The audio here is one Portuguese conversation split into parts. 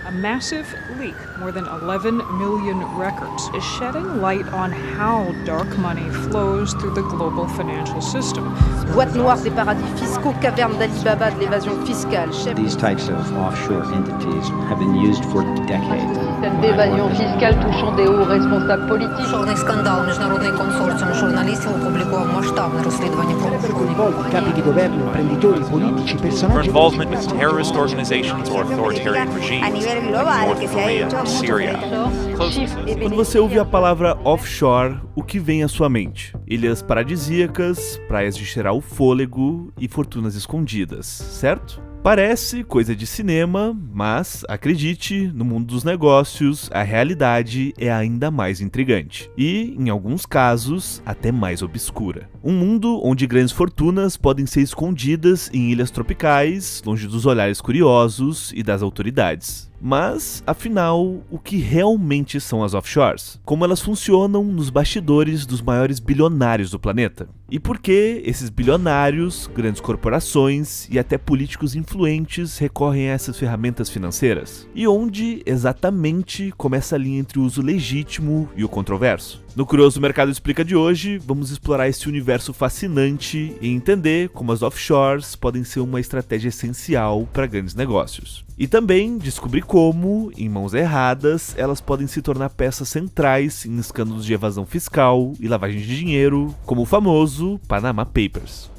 A massive leak, more than 11 million records, is shedding light on how dark money flows through the global financial system. Boîte noire des paradis fiscaux, caverne d'Alibaba de l'évasion fiscale. These types of offshore entities have been used for decades. D'évasion fiscale touchant des hauts responsables politiques. Чорний скандал. Міжнародний консорціум журналістів опублікував масштабне розслідування Coinvolti capi di governo, imprenditori, politici, personaggi. For involvement with terrorist organizations or authoritarian regimes like North Korea and Syria. Quando você ouve a palavra offshore, o que vem à sua mente? Ilhas paradisíacas, praias de cheirar o fôlego e fortunas escondidas, certo? Parece coisa de cinema, mas, acredite, no mundo dos negócios, a realidade é ainda mais intrigante e, em alguns casos, até mais obscura. Um mundo onde grandes fortunas podem ser escondidas em ilhas tropicais, longe dos olhares curiosos e das autoridades. Mas, afinal, o que realmente são as offshores? Como elas funcionam nos bastidores dos maiores bilionários do planeta? E por que esses bilionários, grandes corporações e até políticos influentes recorrem a essas ferramentas financeiras? E onde exatamente começa a linha entre o uso legítimo e o controverso? No Curioso Mercado Explica de hoje, vamos explorar esse universo fascinante e entender como as offshores podem ser uma estratégia essencial para grandes negócios. E também descobrir como, em mãos erradas, elas podem se tornar peças centrais em escândalos de evasão fiscal e lavagem de dinheiro, como o famoso Panama Papers.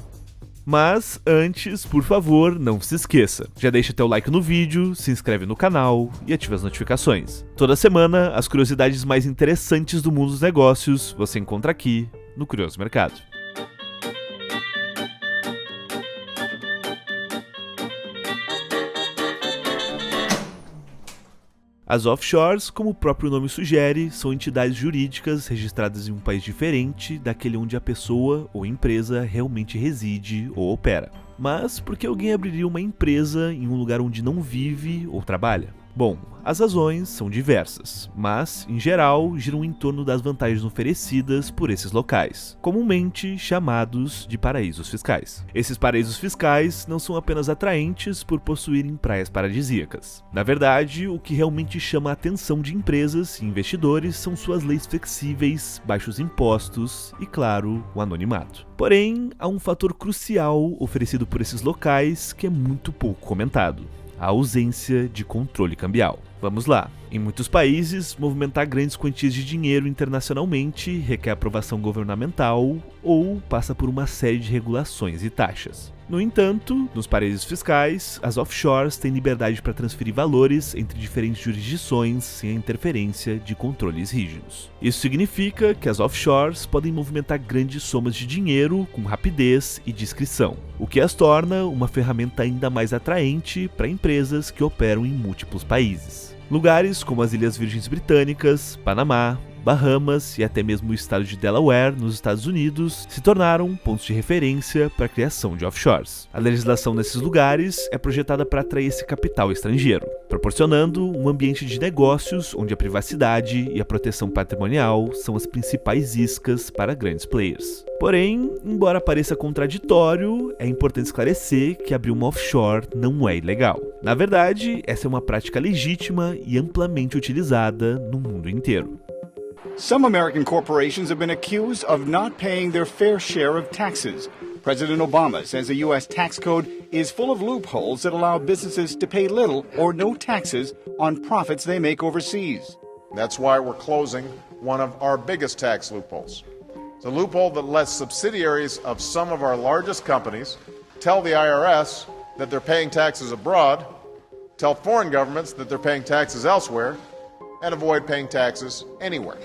Mas antes, por favor, não se esqueça. Já deixa teu like no vídeo, se inscreve no canal e ativa as notificações. Toda semana, as curiosidades mais interessantes do mundo dos negócios você encontra aqui no Curioso Mercado. As offshores, como o próprio nome sugere, são entidades jurídicas registradas em um país diferente daquele onde a pessoa ou empresa realmente reside ou opera. Mas por que alguém abriria uma empresa em um lugar onde não vive ou trabalha? Bom, as razões são diversas, mas, em geral, giram em torno das vantagens oferecidas por esses locais, comumente chamados de paraísos fiscais. Esses paraísos fiscais não são apenas atraentes por possuírem praias paradisíacas. Na verdade, o que realmente chama a atenção de empresas e investidores são suas leis flexíveis, baixos impostos e, claro, o anonimato. Porém, há um fator crucial oferecido por esses locais que é muito pouco comentado: a ausência de controle cambial. Vamos lá. Em muitos países, movimentar grandes quantias de dinheiro internacionalmente requer aprovação governamental ou passa por uma série de regulações e taxas. No entanto, nos paraísos fiscais, as offshores têm liberdade para transferir valores entre diferentes jurisdições sem a interferência de controles rígidos. Isso significa que as offshores podem movimentar grandes somas de dinheiro com rapidez e discrição, o que as torna uma ferramenta ainda mais atraente para empresas que operam em múltiplos países. Lugares como as Ilhas Virgens Britânicas, Panamá, Bahamas e até mesmo o estado de Delaware, nos Estados Unidos, se tornaram pontos de referência para a criação de offshores. A legislação nesses lugares é projetada para atrair esse capital estrangeiro, proporcionando um ambiente de negócios onde a privacidade e a proteção patrimonial são as principais iscas para grandes players. Porém, embora pareça contraditório, é importante esclarecer que abrir uma offshore não é ilegal. Na verdade, essa é uma prática legítima e amplamente utilizada no mundo inteiro. Some American corporations have been accused of not paying their fair share of taxes. President Obama says the U.S. tax code is full of loopholes that allow businesses to pay little or no taxes on profits they make overseas. That's why we're closing one of our biggest tax loopholes. It's a loophole that lets subsidiaries of some of our largest companies tell the IRS that they're paying taxes abroad, tell foreign governments that they're paying taxes elsewhere, and avoid paying taxes anywhere.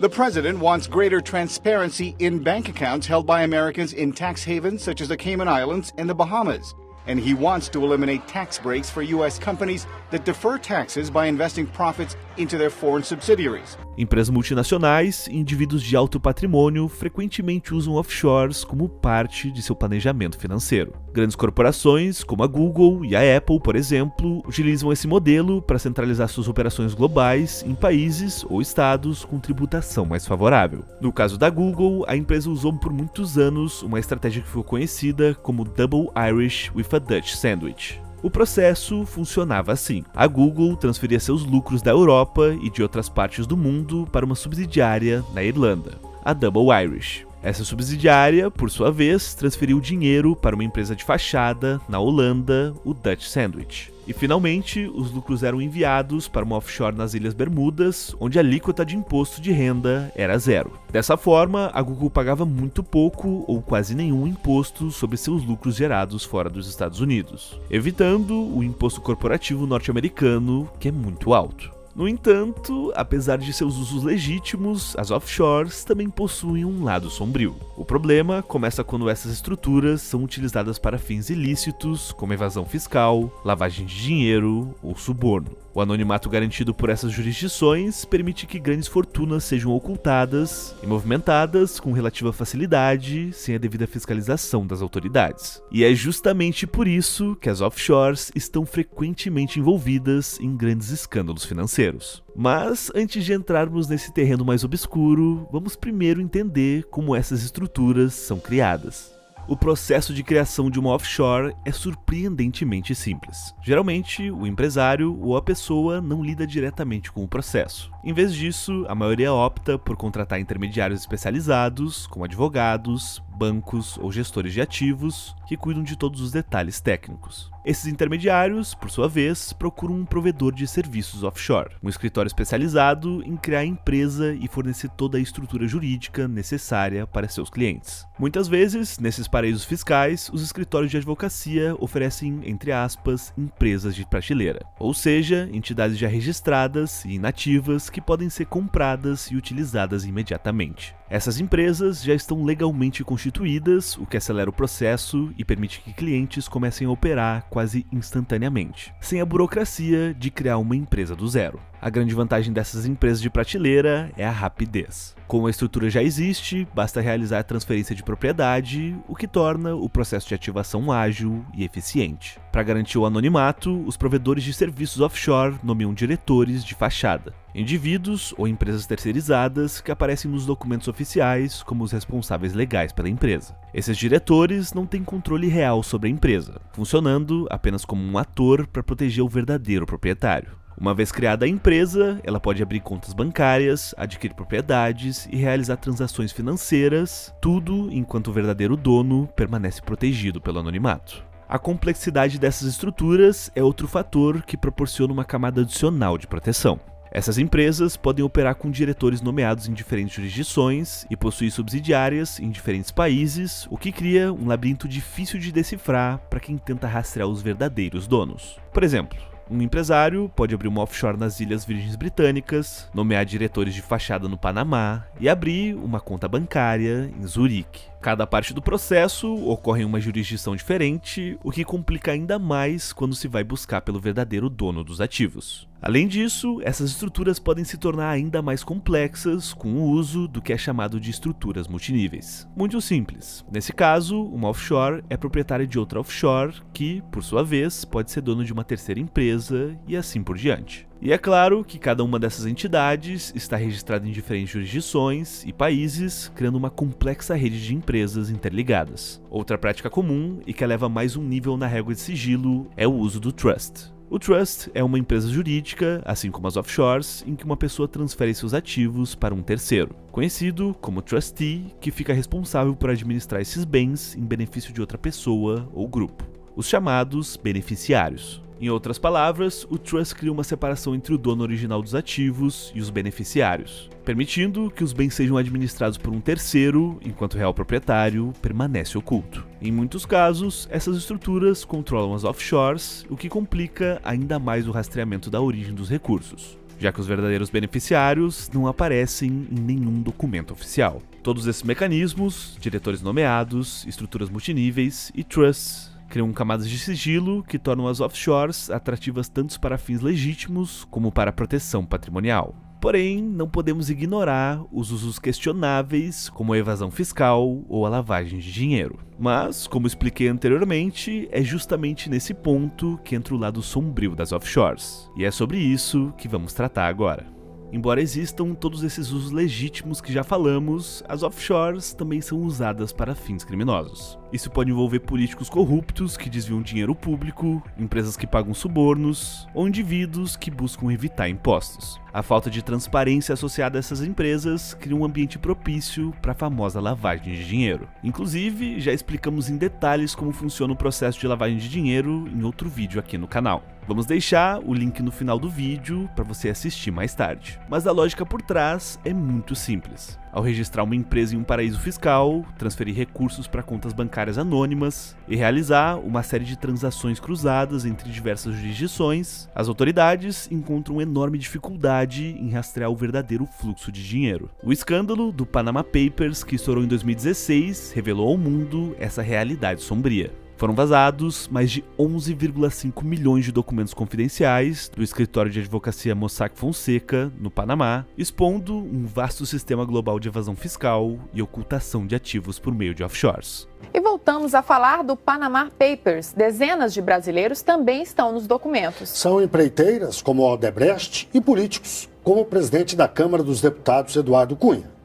The president wants greater transparency in bank accounts held by Americans in tax havens such as the Cayman Islands and the Bahamas. And he wants to eliminate tax breaks for U.S. companies that defer taxes by investing profits into their foreign subsidiaries. Empresas multinacionais e indivíduos de alto patrimônio frequentemente usam offshores como parte de seu planejamento financeiro. Grandes corporações, como a Google e a Apple, por exemplo, utilizam esse modelo para centralizar suas operações globais em países ou estados com tributação mais favorável. No caso da Google, a empresa usou por muitos anos uma estratégia que ficou conhecida como Double Irish with a Dutch Sandwich. O processo funcionava assim. A Google transferia seus lucros da Europa e de outras partes do mundo para uma subsidiária na Irlanda, a Double Irish. Essa subsidiária, por sua vez, transferiu dinheiro para uma empresa de fachada na Holanda, o Dutch Sandwich. E finalmente, os lucros eram enviados para uma offshore nas Ilhas Bermudas, onde a alíquota de imposto de renda era zero. Dessa forma, a Google pagava muito pouco ou quase nenhum imposto sobre seus lucros gerados fora dos Estados Unidos, evitando o imposto corporativo norte-americano, que é muito alto. No entanto, apesar de seus usos legítimos, as offshores também possuem um lado sombrio. O problema começa quando essas estruturas são utilizadas para fins ilícitos, como evasão fiscal, lavagem de dinheiro ou suborno. O anonimato garantido por essas jurisdições permite que grandes fortunas sejam ocultadas e movimentadas com relativa facilidade, sem a devida fiscalização das autoridades. E é justamente por isso que as offshores estão frequentemente envolvidas em grandes escândalos financeiros. Mas, antes de entrarmos nesse terreno mais obscuro, vamos primeiro entender como essas estruturas são criadas. O processo de criação de uma offshore é surpreendentemente simples. Geralmente, o empresário ou a pessoa não lida diretamente com o processo. Em vez disso, a maioria opta por contratar intermediários especializados, como advogados, bancos ou gestores de ativos, que cuidam de todos os detalhes técnicos. Esses intermediários, por sua vez, procuram um provedor de serviços offshore, um escritório especializado em criar a empresa e fornecer toda a estrutura jurídica necessária para seus clientes. Muitas vezes, nesses paraísos fiscais, os escritórios de advocacia oferecem, entre aspas, empresas de prateleira, ou seja, entidades já registradas e inativas que podem ser compradas e utilizadas imediatamente. Essas empresas já estão legalmente constituídas, o que acelera o processo e permite que clientes comecem a operar quase instantaneamente, sem a burocracia de criar uma empresa do zero. A grande vantagem dessas empresas de prateleira é a rapidez. Como a estrutura já existe, basta realizar a transferência de propriedade, o que torna o processo de ativação ágil e eficiente. Para garantir o anonimato, os provedores de serviços offshore nomeiam diretores de fachada, indivíduos ou empresas terceirizadas que aparecem nos documentos oficiais como os responsáveis legais pela empresa. Esses diretores não têm controle real sobre a empresa, funcionando apenas como um ator para proteger o verdadeiro proprietário. Uma vez criada a empresa, ela pode abrir contas bancárias, adquirir propriedades e realizar transações financeiras, tudo enquanto o verdadeiro dono permanece protegido pelo anonimato. A complexidade dessas estruturas é outro fator que proporciona uma camada adicional de proteção. Essas empresas podem operar com diretores nomeados em diferentes jurisdições e possuir subsidiárias em diferentes países, o que cria um labirinto difícil de decifrar para quem tenta rastrear os verdadeiros donos. Por exemplo, um empresário pode abrir uma offshore nas Ilhas Virgens Britânicas, nomear diretores de fachada no Panamá e abrir uma conta bancária em Zurique. Cada parte do processo ocorre em uma jurisdição diferente, o que complica ainda mais quando se vai buscar pelo verdadeiro dono dos ativos. Além disso, essas estruturas podem se tornar ainda mais complexas com o uso do que é chamado de estruturas multiníveis. Muito simples. Nesse caso, uma offshore é proprietária de outra offshore que, por sua vez, pode ser dono de uma terceira empresa e assim por diante. E é claro que cada uma dessas entidades está registrada em diferentes jurisdições e países, criando uma complexa rede de empresas interligadas. Outra prática comum e que eleva mais um nível na régua de sigilo é o uso do trust. O trust é uma empresa jurídica, assim como as offshores, em que uma pessoa transfere seus ativos para um terceiro, conhecido como trustee, que fica responsável por administrar esses bens em benefício de outra pessoa ou grupo, os chamados beneficiários. Em outras palavras, o trust cria uma separação entre o dono original dos ativos e os beneficiários, permitindo que os bens sejam administrados por um terceiro, enquanto o real proprietário permanece oculto. Em muitos casos, essas estruturas controlam as offshores, o que complica ainda mais o rastreamento da origem dos recursos, já que os verdadeiros beneficiários não aparecem em nenhum documento oficial. Todos esses mecanismos, diretores nomeados, estruturas multiníveis e trusts, criam camadas de sigilo que tornam as offshores atrativas tanto para fins legítimos como para proteção patrimonial. Porém, não podemos ignorar os usos questionáveis, como a evasão fiscal ou a lavagem de dinheiro. Mas, como expliquei anteriormente, é justamente nesse ponto que entra o lado sombrio das offshores. E é sobre isso que vamos tratar agora. Embora existam todos esses usos legítimos que já falamos, as offshores também são usadas para fins criminosos. Isso pode envolver políticos corruptos que desviam dinheiro público, empresas que pagam subornos ou indivíduos que buscam evitar impostos. A falta de transparência associada a essas empresas cria um ambiente propício para a famosa lavagem de dinheiro. Inclusive, já explicamos em detalhes como funciona o processo de lavagem de dinheiro em outro vídeo aqui no canal. Vamos deixar o link no final do vídeo para você assistir mais tarde. Mas a lógica por trás é muito simples. Ao registrar uma empresa em um paraíso fiscal, transferir recursos para contas bancárias anônimas e realizar uma série de transações cruzadas entre diversas jurisdições, as autoridades encontram enorme dificuldade em rastrear o verdadeiro fluxo de dinheiro. O escândalo do Panama Papers, que estourou em 2016, revelou ao mundo essa realidade sombria. Foram vazados mais de 11,5 milhões de documentos confidenciais do escritório de advocacia Mossack Fonseca, no Panamá, expondo um vasto sistema global de evasão fiscal e ocultação de ativos por meio de offshores. E voltamos a falar do Panama Papers. Dezenas de brasileiros também estão nos documentos. São empreiteiras como a Odebrecht e políticos, como o presidente da Câmara dos Deputados, Eduardo Cunha.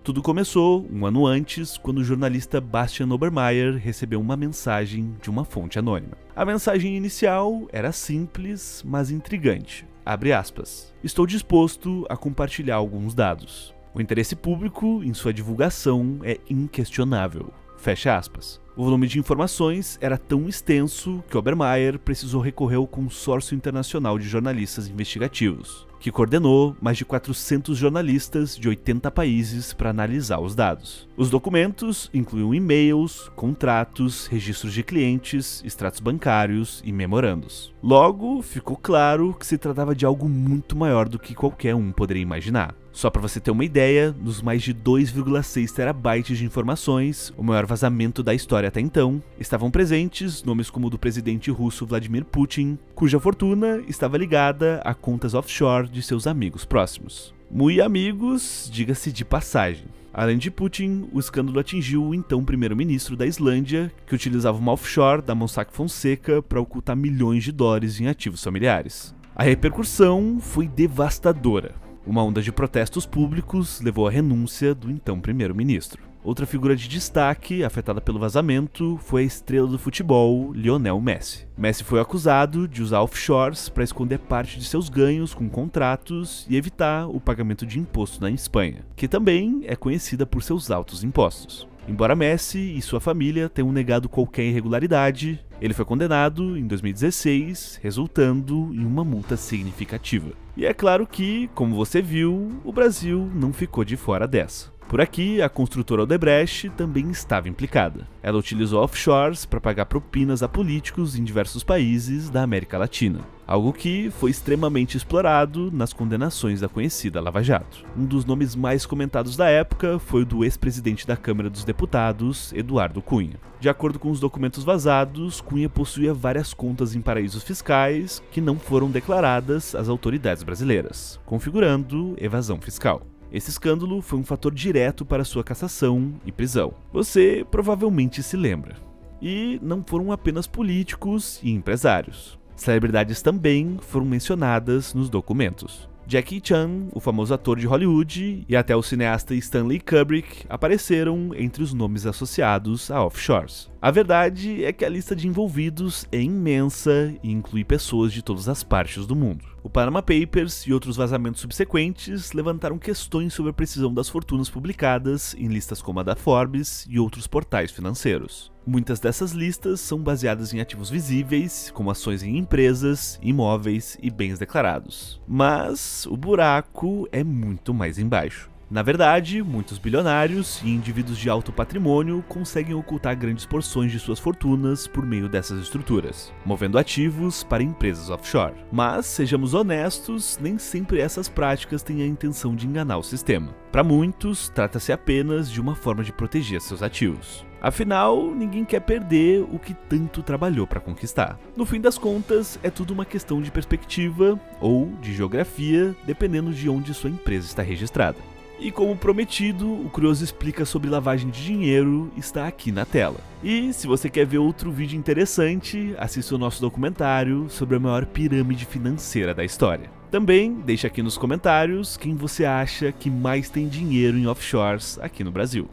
Tudo começou um ano antes, quando o jornalista Bastian Obermeier recebeu uma mensagem de uma fonte anônima. A mensagem inicial era simples, mas intrigante. Abre aspas. Estou disposto a compartilhar alguns dados. O interesse público em sua divulgação é inquestionável. Fecha aspas. O volume de informações era tão extenso que Obermeier precisou recorrer ao Consórcio Internacional de Jornalistas Investigativos, que coordenou mais de 400 jornalistas de 80 países para analisar os dados. Os documentos incluíam e-mails, contratos, registros de clientes, extratos bancários e memorandos. Logo, ficou claro que se tratava de algo muito maior do que qualquer um poderia imaginar. Só para você ter uma ideia, nos mais de 2,6 terabytes de informações, o maior vazamento da história até então, estavam presentes nomes como o do presidente russo Vladimir Putin, cuja fortuna estava ligada a contas offshore de seus amigos próximos. Muito amigos, diga-se de passagem. Além de Putin, o escândalo atingiu o então primeiro-ministro da Islândia, que utilizava uma offshore da Mossack Fonseca para ocultar milhões de dólares em ativos familiares. A repercussão foi devastadora. Uma onda de protestos públicos levou à renúncia do então primeiro-ministro. Outra figura de destaque afetada pelo vazamento foi a estrela do futebol, Lionel Messi. Messi foi acusado de usar offshores para esconder parte de seus ganhos com contratos e evitar o pagamento de imposto na Espanha, que também é conhecida por seus altos impostos. Embora Messi e sua família tenham negado qualquer irregularidade, ele foi condenado em 2016, resultando em uma multa significativa. E é claro que, como você viu, o Brasil não ficou de fora dessa. Por aqui, a construtora Odebrecht também estava implicada. Ela utilizou offshores para pagar propinas a políticos em diversos países da América Latina, algo que foi extremamente explorado nas condenações da conhecida Lava Jato. Um dos nomes mais comentados da época foi o do ex-presidente da Câmara dos Deputados, Eduardo Cunha. De acordo com os documentos vazados, Cunha possuía várias contas em paraísos fiscais que não foram declaradas às autoridades brasileiras, configurando evasão fiscal. Esse escândalo foi um fator direto para sua cassação e prisão. Você provavelmente se lembra. E não foram apenas políticos e empresários. Celebridades também foram mencionadas nos documentos. Jackie Chan, o famoso ator de Hollywood, e até o cineasta Stanley Kubrick apareceram entre os nomes associados a offshores. A verdade é que a lista de envolvidos é imensa e inclui pessoas de todas as partes do mundo. O Panama Papers e outros vazamentos subsequentes levantaram questões sobre a precisão das fortunas publicadas em listas como a da Forbes e outros portais financeiros. Muitas dessas listas são baseadas em ativos visíveis, como ações em empresas, imóveis e bens declarados. Mas o buraco é muito mais embaixo. Na verdade, muitos bilionários e indivíduos de alto patrimônio conseguem ocultar grandes porções de suas fortunas por meio dessas estruturas, movendo ativos para empresas offshore. Mas, sejamos honestos, nem sempre essas práticas têm a intenção de enganar o sistema. Para muitos, trata-se apenas de uma forma de proteger seus ativos. Afinal, ninguém quer perder o que tanto trabalhou para conquistar. No fim das contas, é tudo uma questão de perspectiva ou de geografia, dependendo de onde sua empresa está registrada. E como prometido, o Curioso Explica sobre lavagem de dinheiro está aqui na tela. E se você quer ver outro vídeo interessante, assista o nosso documentário sobre a maior pirâmide financeira da história. Também deixe aqui nos comentários quem você acha que mais tem dinheiro em offshores aqui no Brasil.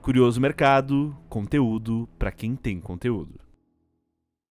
Curioso Mercado, conteúdo para quem tem conteúdo.